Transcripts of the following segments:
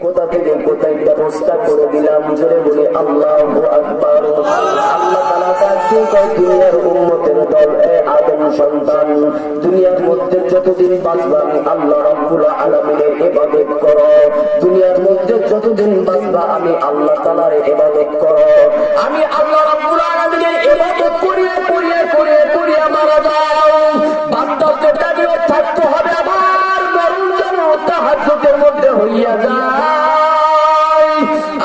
কোথা থেকে কোথায় ব্যবস্থা করে দিলাম, জোরে বলে আল্লাহু আকবার। আল্লাহ তাআলা তাকে কয় দুনিয়ার উম্মতের দল, এ আদম সন্তান, দুনিয়ার মধ্যে যতদিন বাঁচবা আমি আল্লাহ রাব্বুল আলামিনের ইবাদত করো। দুনিয়ার মধ্যে যতদিন বাঁচবা আমি আল্লাহ তাআলার ইবাদত করো। আমি আল্লাহ রাব্বুল আলামিনের ইবাদত করিয়া করিয়া করিয়া করিয়া মারা যাও। বান্দাকে দাঁড়িয়ে থাকতে হবে, আমার মরণ যেন তাহাজ্জুদের মধ্যে হইয়া যায়।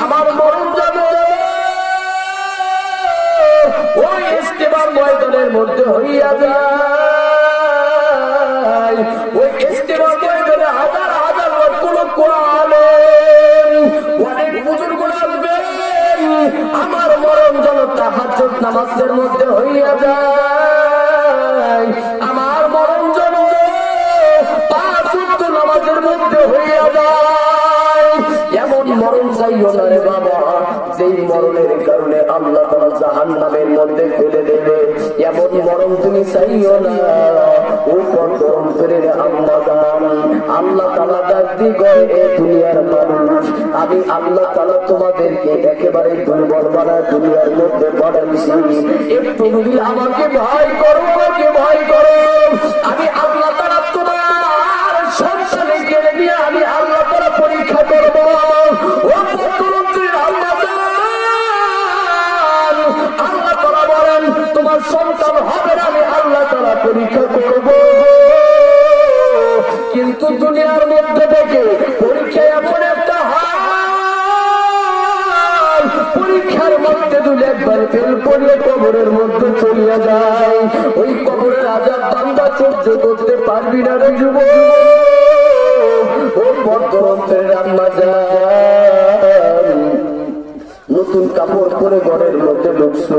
আমার মরণ যেন ওই ইস্তেমার ময়দানের মধ্যে হইয়া যায়। ওই ইস্তেমার ময়দানে হাজার হাজার লক্ষ লক্ষ আলেম, অনেক বুজুর্গ আসবেন, আমার মরণ যেন তাহাজ্জুদ নামাজের মধ্যে হইয়া যায়। আমার মরণ যেন পাঁচ ওয়াক্ত নামাজের মধ্যে হইয়া যায়। এমন মরণ চাইও না রে বাবা, যেই মরণের কারণে আল্লাহ তাআলা জাহান্নামের মধ্যে ফেলে দেবে। এমন মরণ তুমি চাইও না। উপর গরম করে আল্লাহ আল্লাহ তাআলা ডাক দি কয়, এ দুনিয়ার মানুষ, আমি আল্লাহ তাআলা তোমাদেরকে একেবারে দুর্বল বানায় দুনিয়ার মধ্যে পাঠাইছি। একটু যদি আমাকে ভয় করো, আমাকে ভয় করো, আমি আল্লাহ তাআলা তোমার সন্তানকে কেড়ে নিয়ে আমি আল্লাহ তাআলা পরীক্ষা করবো। আল্লাহ তাআলা বলেন তোমার সন্তান হবে না, আমি আল্লাহ তাআলা পরীক্ষা করব। কিন্তু দুনিয়ার মধ্যে থেকে পরীক্ষা এমন একটা হয়, পরীক্ষার মধ্যে দুই একবার ফেল করে কবরের মধ্যে চলিয়া যায়। ওই কবরের আযাব বান্দা সহ্য করতে পারবি না রে যুবক। ও বর্তমানে রান্না যায়, নতুন কাপড় পরে ঘরের মধ্যে ঢুকছো,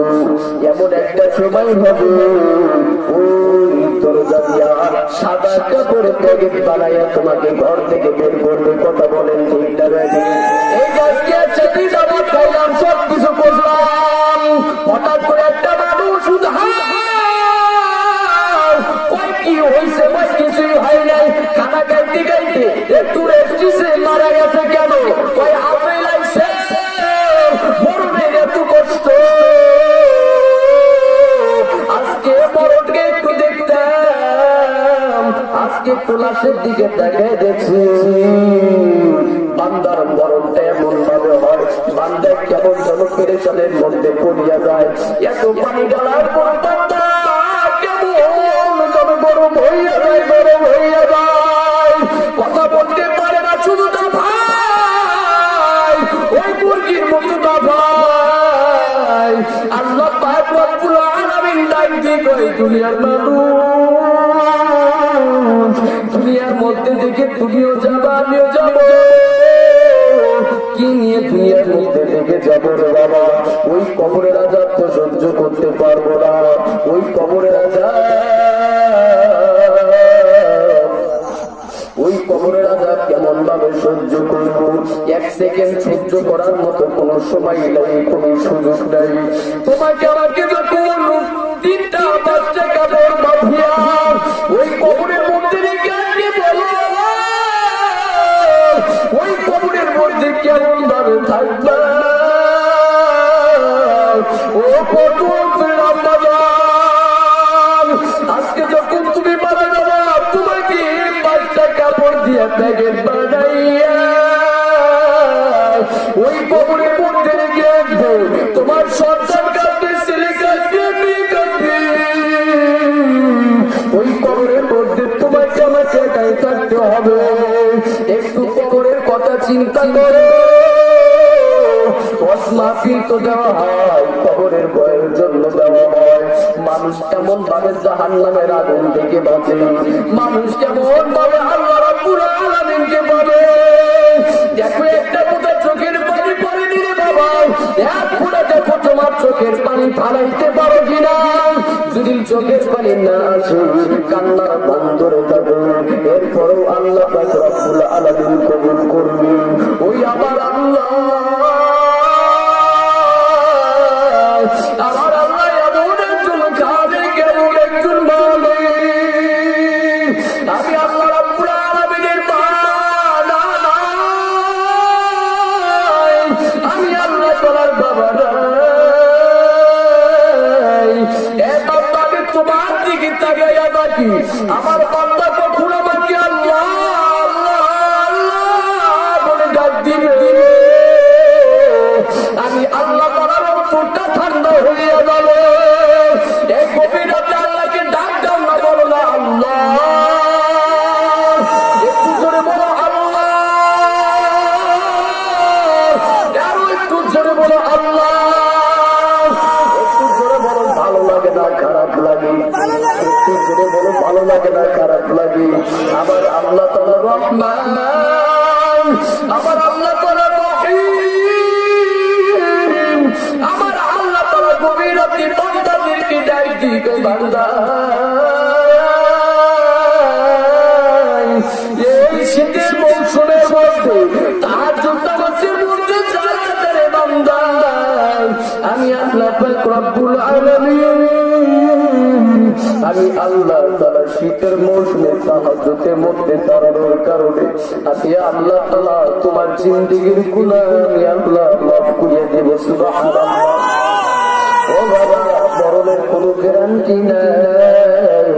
এমন একটা সময় হবে ওই দরজা দিয়া সাদা কাপড়ে প্যাকেট বানাইয়া তোমাকে ঘর থেকে বের করবে। কথা বলেন ঠিক না বেশি? এই গাছকে চেপি যাবো, খাইলাম, সব কিছু করলাম, হঠাৎ করে একটা মানুষ কয় কি হয়েছে? কয় কিছুই হয় নাই, খানা খাইতে খাইতে একটু রেস্টিসে মারা গেছে। কেন? কয় আপনি লাগছে মরণের এত কষ্ট, আজকে মরণকে একটু দেখতাম, আজকে একটু লাশের দিকে দেখে দেখছি। বান্দার মরণটা এমন ভাবে হয়, বান্দা কেমন যেন পেরেশানের মধ্যে পড়িয়া যায়। এত পানি ঢালার পর বান্দা কেমন যেন গরম হইয়া যায়, গরম হইয়া যায়, কথা বলতে পারে না। শুধু তা ভাই ওই মুরগির মতো তা ভাই। আল্লাহ পাক রব্বুল আলামিন ডাক দিয়ে কয়, দুনিয়ার মানুষ, দুনিয়ার মধ্যে থেকে তুমিও যাবা, আমিও যাবো। কি নিয়ে দুনিয়ার মধ্যে থেকে যাবো রে বাবা? ওই কবরের আযাব তো সহ্য করতে পারবো না। ওই কবরের আযাব, ওই কবরের আযাব কেমন ভাবে সহ্য করবো? এক সেকেন্ড সহ্য করার মতো কোন সময় নাই, কোন সুযোগ নাই। তোমাকে আমাকে যখন তিনটা পাঁচটা কাপড় মাফিয়া ওই কবরের মধ্যে রেখে আনতে বলো, ওই কবরের মধ্যে কেমন ভাবে থাকবে? ও আজকে যখন তুমি মারা যাবা, তোমাকে পাঁচটা কাপড় দিয়ে প্যাকেট বানাইয়া ওই কবরের মধ্যে রেখে আসবো। তোমার সন্তান কাঁদবে, ছেলে কাঁদবে, মেয়ে কাঁদবে, ওই কবরের মধ্যে তোমাকে আমাকে একাই থাকতে হবে। একটু কবরের কথা চিন্তা করো। মাহফিল তো দেওয়া হয় কবরের ভয়ের জন্য দেওয়া হয়। মানুষ কেমন ভাবে জাহান্নামের আগুন থেকে বাঁচে, মানুষ কেমন ভাবে আল্লাহ রাব্বুল আলামিনকে পাবে। দেখো একটা ফোঁটা চোখের পানি পড়ে দিলে বাবা, এক ফোঁটা দেখো তোমার চোখের পানি ফালাইতে পারো কিনা। যদি চোখের পানি না আসে, কান্না বন্ধরে যাবে, এরপরেও আল্লাহ পাক রব্বুল আলামিন কবুল করবে। ওই আমার আল্লাহ, আমার আল্লাহ এমন একজন খাবে, কেমন একজন বলে, আমি আল্লাহ রাব্বুল আলামিনের আমার বান্দা কখন আমাকে আল্লাহ আল্লাহ আল্লাহ বলে ডাক দিবে, আমি আল্লাহ তাআলার অন্তরটা ঠান্ডা হয়ে যাবে। এই গভীর রাতে আল্লাহকে ডাক দাও না, বলো না আল্লাহ, একটু জোরে বলো আল্লাহ, আরো একটু জোরে বলো আল্লাহ, একটু জোরে বলো ভালো লাগে না খারাপ লাগে, একটু জোরে বলো ভালো লাগে না খারাপ লাগে। আবার আল্লাহ তাআলা রহমান, আবার আল্লাহ তাআলা রহিম, আমার আল্লাহ তাআলা গভীর রাতে বান্দাদেরকে ডাক দিবে, বান্দা এই শীতের মৌসুমের মধ্যে তাহাজ্জুদ নামাজের মধ্যে যাচ্ছে রে বান্দা, আমি আল্লাহ পাক রব্বুল আলামিন, আমি আল্লাহ তাআলা শীতের মৌসুমে তাহাজ্জুদের মধ্যে দাঁড়ানোর কারণে আমি আল্লাহ তাআলা তোমার জিন্দেগীর গুনাহ আমি আল্লাহ মাফ করে দেব। সুবহানাল্লাহ। ও বাবা, মরণের কোনো গ্যারান্টি নাই,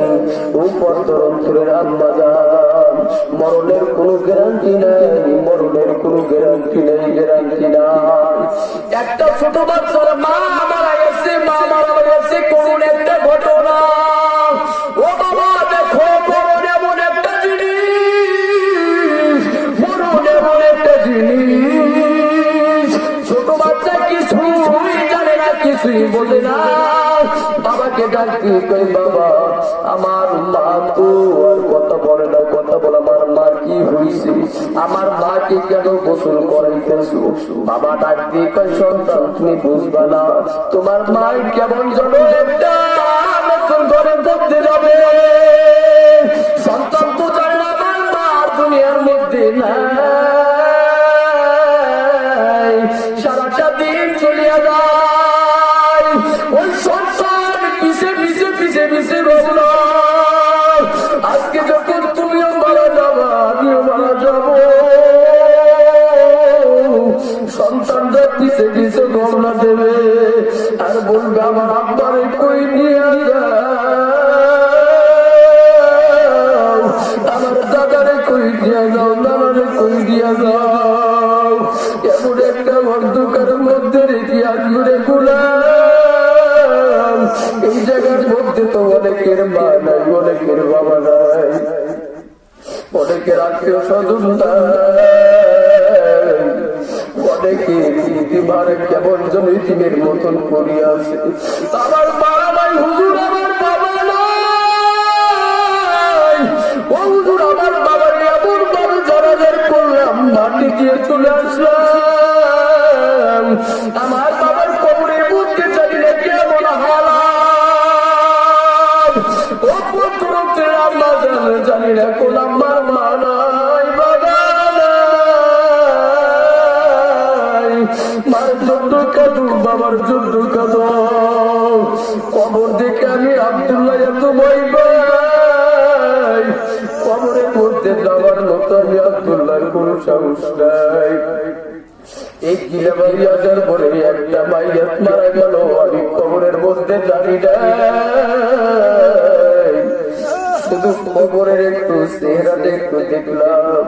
উপর অন্তরের আম্মা জান, মরণের কোনো গ্যারান্টি নাই, মরণের কোনো গ্যারান্টি নেই, গ্যারান্টি নাই। একটা ছোট বাচ্চার মা মারা গেছে, মা মারা গেছে, করুন একটা ঘটনা। ও বাবা দেখো, মরণ এমন একটা জিনিস, মরণ এমন একটা জিনিস, ছোট বাচ্চা কিছুই জানে না, কিছুই বোঝে না। বাবাকে ডাকি, কই বাবা আমার মা তো আর কথা বলে না, কথা বলে আমার মা কি হয়েছে, আমার মাকে কেন গোসল করাইতেছো? বাবা ডাক দিয়ে কই সন্তান তুমি বুঝবা না, তোমার মা কেমন যেন একটা নতুন ঘরে পড়তে যাবে, সন্তান তো জানে না আমার মা দুনিয়ার মধ্যে নাই, সারাটা দিন চলিয়া যায়, ওই সন্তান পিছে পিছে পিছে পিছে রইল। আজকে যখন তুমিও মারা যাবা, আমিও মারা যাব, সন্তানটা পিছে পিছে রওনা দেবে আর বলবে আমার আব্বারে কই নিয়ে যাও, আমার দাদারে কই দিয়া যাও, নানারে কই দিয়া যাও। এমন একটা অন্ধকার মধ্যে রেখে আজুরে গুলাম, এই জায়গার মধ্যে তো অনেকের মা নাই, অনেকের বাবা নাই, অনেকের আত্মীয় স্বজন নাই, অনেকে ইতিমারে কেমন যেন ইতিমের মতন করিয়াছে। আমার বাবা নাই হুজুর, আমার বাবা নাই, ও হুজুর আমার বাবার এমন ভাবে জানাজার করলাম, মাটি দিয়ে চলে আসলাম, আমার বাবার কবরের মধ্যে জানি না কেমন হালাত, ও পুত্রের আম্মা জানি না কোন আমার মা নাই, বাবা নাই, মার জন্য কাঁদু, বাবার জন্য কাঁদু। কবর দেখে আমি আব্দুল্লাহ এত ভয় পাই, কবরের মধ্যে যাওয়ার মতো আমি আব্দুল্লাহর কোনো সাহস নাই। এই গিলাবাড়ি আসার পরে একটা মাইয়াত মারা গেল, আমি কবরের মধ্যে জানি না, শুধু কবরের একটু চেহারাটা একটু দেখলাম,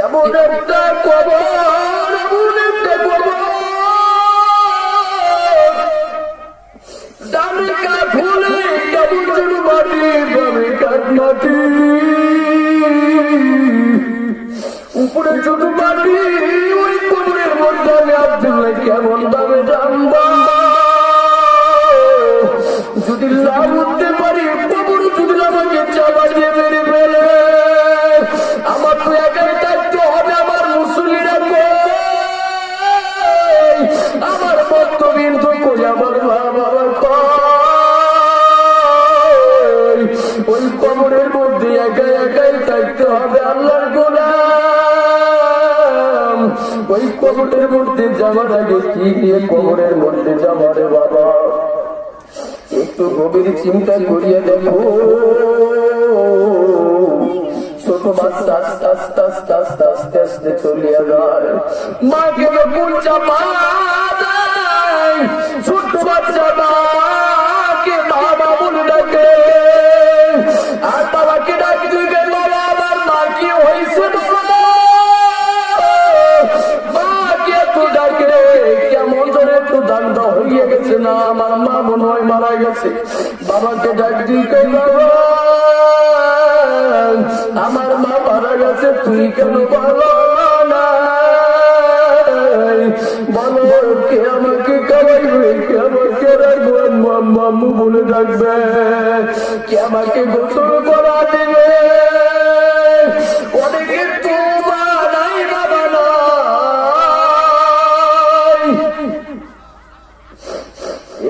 এমন একটা কবর, এমন একটা কবর, ডানে কাঠ হলে কেমন যেন মাটি, বামে কাঠ মাটি, উপরে শুধু মাটি, ওই কবরের মধ্যে আমি আব্দুল্লাহ কেমন ভাবে জানবা, যদি লাভ উঠতে পারি কবর, যদি আমাকে চাপা দিয়ে মেরে ফেলে, আমার তো একাই থাকতে হবে, আমার মুসলিরা আমার বর্তমান তো কই, আমার বাবা ওই কবরের মধ্যে একাই একাই থাকতে হবে আল্লাহর গোলাম। ওই কবরের মধ্যে যাওয়ার আগে কি দিয়ে কবরের মধ্যে যাবার বাবা, একটু গভীর চিন্তা করিয়া দেখো। ছোট বাচ্চা আস্তে আস্তে আস্তে আস্তে আস্তে আস্তে চলিয়া যায়, মাকে যখন চাপা দেয়, ছোট বাচ্চা মাকে বাবা বলে ডাকে, কেন বলো না? বলো কে আমাকে খাওয়াইবে, কে আমাকে রাখবে, মাম্মু বলে ডাকবে, কে আমাকে গোসল করা দেবে? অনেকে তো নাই বাবা নাই।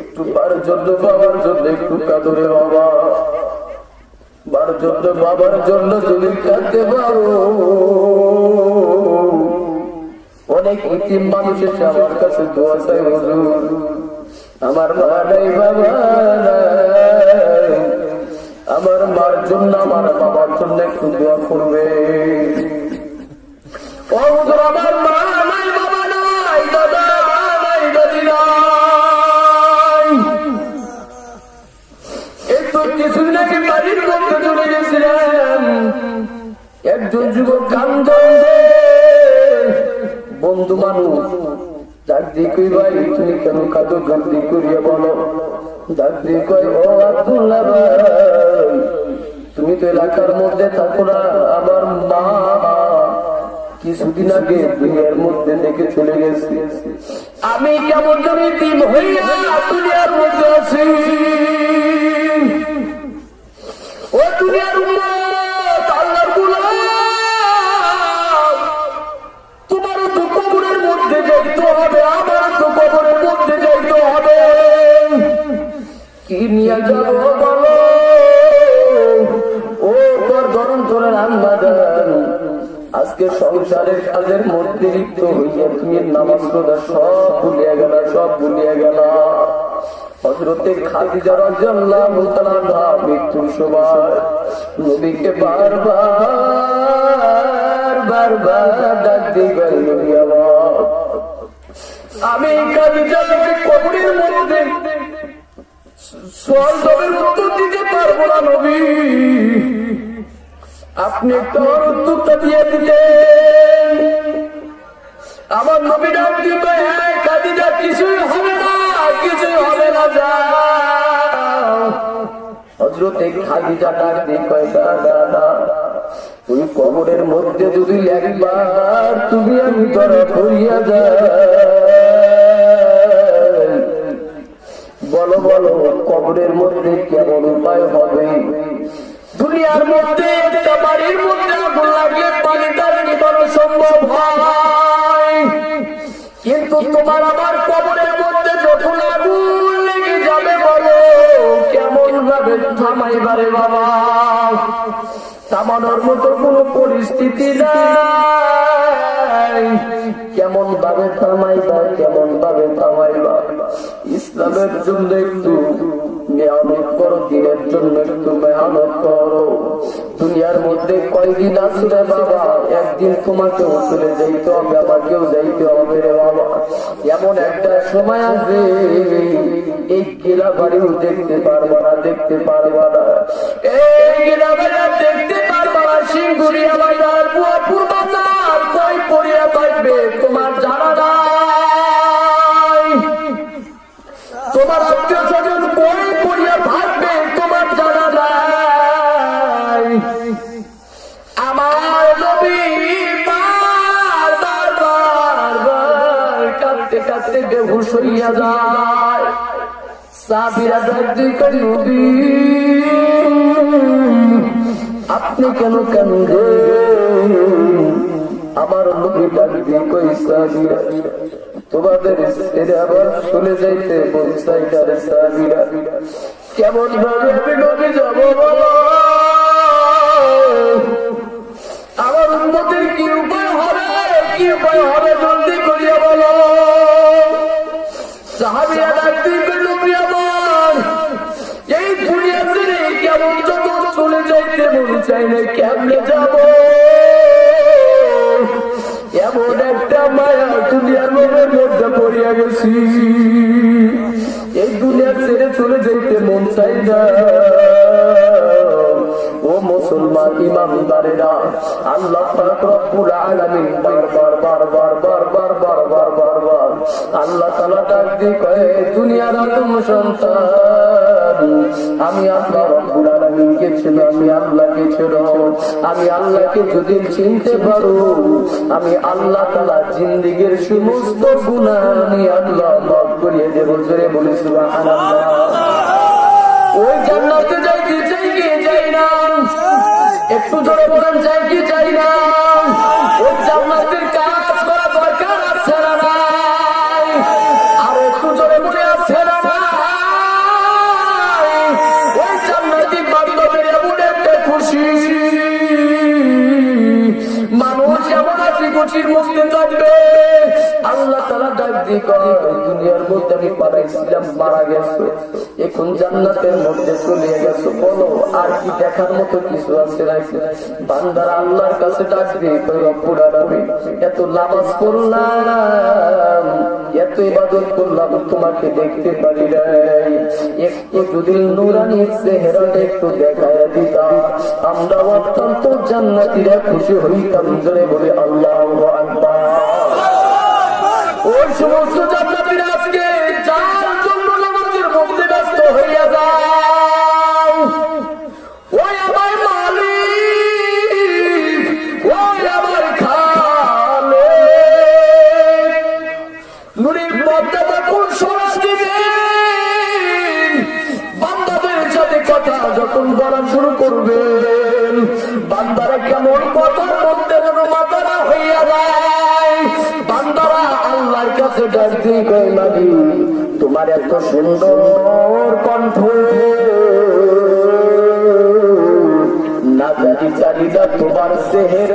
একটু বার জন্য বাবার জন্য একটু কাঁদরে বাবা, বার জন্য বাবার জন্য তুমি কাঁদতে পারো। অনেক ইতিম মানুষ এসে আমার কাছে দোয়া চাই, হুজুর আমার মা নাই বাবা নাই, আমার মার জন্য আমার বাবার জন্য একটু দোয়া করবে। ও হুজুর আমার মা নাই বাবা নাই, দাদা নাই, দাদি নাই, একটু কিছুদিন আগে বাড়ির মধ্যে চলে গেছিলাম, একজন যুবক কান্দে, বন্ধু মানুষ ডাক দিয়ে কই ভাই তুমি কেন কাঁদো, ডাক দিয়ে করিয়া বলো, ডাক দিয়ে কই ও আব্দুল্লাহ ভাই তুমি তো এলাকার মধ্যে থাকো না, আমার মা কিছুদিন আগে দুনিয়ার মধ্যে থেকে চলে গেছে, আমি কেমন জমি দিন হইয়া দুনিয়ার মধ্যে আছি। ও দুনিয়ার উম্মত আল্লাহর গোলাম, তোমার তো কবরের মধ্যে যাইতে হবে, আমার তো কবরের মধ্যে যাইতে হবে, কি নিয়ে যাবো বলো? ও ধরন ধরে আম্মা জান, আজকে সংসারের কাজের মধ্যে লিপ্ত হইয়া তুমি নামাজ রোজা সব ভুলিয়া গেল, সব ভুলিয়া গেল। হযরতে খাদিজা রাদিয়াল্লাহু তাআলা আনহা মৃত্যুর সময় নবীকে বারবার ডাক দিয়ে গেলেন, আমি খাদিজাকে কবরের মধ্যে সওয়াল জবাবের উত্তর দিতে পারবো না নবী, আপনি একটু উত্তরটা দিয়ে দিলেন। আমার নবী ডাক দিয়ে কয়, হ্যাঁ খাদিজা কিছুই হবে না, কিছুই হবে না, যাও। হযরতে খাদিজা ডাক দিয়ে কয়, দাদা ওই কবরের মধ্যে যদি একবার তুমি আমি ধরা করিয়া যাই, বলো বলো কবরের মধ্যে কেমন উপায় হবে? দুনিয়ার মধ্যে একটা বাড়ির মধ্যে আগুন লাগলে পানিটা নিবানো সম্ভব হয়, কিন্তু তোমার আমার কবরের মধ্যে যখন আগুন লেগে যাবে বলো কেমন ভাবে থামাইবারে বাবা? থামানোর মতো কোন পরিস্থিতি নাই, কেমন ভাবে থামাইবা, কেমন ভাবে থামাইবা? ইসলামের জন্য একটু মেহনত করো, দিনের জন্য একটু মেহনত করো। দুনিয়ার মধ্যে কয়দিন আসলে বাবা, একদিন তোমাকেও চলে যাইতে হবে, আমাকেও যাইতে হবে রে বাবা। এমন একটা সময় আসবে এই গেলা বাড়িও দেখতে পারবা না, দেখতে পারবা না, এই গেলা বাড়ি দেখতে পারবা না, সিংগুড়িয়া বাজার, পুয়াপুর বাজার কই পড়িয়া থাকবে তোমার জানা নাই, তোমার আত্মীয় স্বজন কই পড়িয়া থাকবে তোমার জানা নাই। আমার নবী বারবার কাঁদতে কাঁদতে বেহুশ হইয়া যায়, সাহাবীরা ডাক দিয়ে কয়, নবী আপনি কেন কাঁদেন? আমার নবী ডাক দিয়ে কয়, সাহাবীরা তোমাদের ছেড়ে আবার চলে যাইতে বলছে, সাহাবীরা কেমন ভাবে আমি নবী যাব বলো? আমার উম্মতের কি উপায় হবে, কি উপায় হবে জলদি করিয়া বলো। সাহাবীরা ডাক দিয়ে কয়, নবী আমার এই দুনিয়া ছেড়ে কেমন যত চলে যাইতে মন চাই না, কেমনে যাব? এমন একটা মায়া দুনিয়ার মনের মধ্যে পড়িয়া গেছি, এই দুনিয়া ছেড়ে চলে যাইতে মন চাই না। ও মুসলমান ইমানদারেরা, আল্লাহ পাক রব্বুল আলামিন বারবার আল্লাহ তাআলা ডাক দিয়ে কয়, দুনিয়ার আদম সন্তান আমি আল্লাহ রব্বুল আলামিনকে ছিল, আমি আল্লাহকে ছিল, আমি আল্লাহকে যদি চিনতে পারো, আমি আল্লাহ তাআলা জিন্দেগীর সমস্ত গুনাহ আমি আল্লাহ মাফ করিয়ে দেব। জোরে বলি সুবহানাল্লাহ। ওই জান্নাতে যাইতে চাই কি চাই না? একটু জোরে বলেন, চাই কি চাই না? ওই জান্নাতের কাজ করা দরকার আছে না নাই? আর একটু জোরে বলে আছে না নাই? ওই জান্নাতি বান্দরের এমন একটা খুশি, মানুষ এমন আছে খুশির মধ্যে থাকবে, আল্লাহ তাআলা ডাক দিয়ে কয়, দুনিয়ার মধ্যে আমি পাঠাইছিলাম, মারা গেছো, এখন জান্নাতের মধ্যে চলে গেছো, বলো আর কি দেখার মতো কিছু আছে নাকি? বান্দারা আল্লাহর কাছে ডাক দিয়ে কয়, রব্বুল আলামিন, এত নামাজ পড়লাম, এত ইবাদত করলাম, তোমাকে দেখতে পারি নাই, একটু যদি নূরানি চেহারাটা একটু দেখায় দিতা, আমরা অত্যন্ত জান্নাতীরা খুশি হইতাম। জোরে বলে আল্লাহু আকবার। ওই সমস্ত জান্নাতীরা আজকে যার জন্য নামাজের মধ্যে ব্যস্ত হইয়া যায়, ওই আমার মালিক, ওই আমার খালেক, নূরের পর্দা যখন সরাস দিবেন, বান্দাদের সাথে কথা যখন বলা শুরু করবেন, বান্দারা কেমন কথার মধ্যে যেন মাতারা হইয়া যায়, বান্দারা আল্লাহর কাছে ডাক দিয়ে কয়, মালিক তোমার এত সুন্দর কণ্ঠ, না জানি জানি না তোমার চেহারা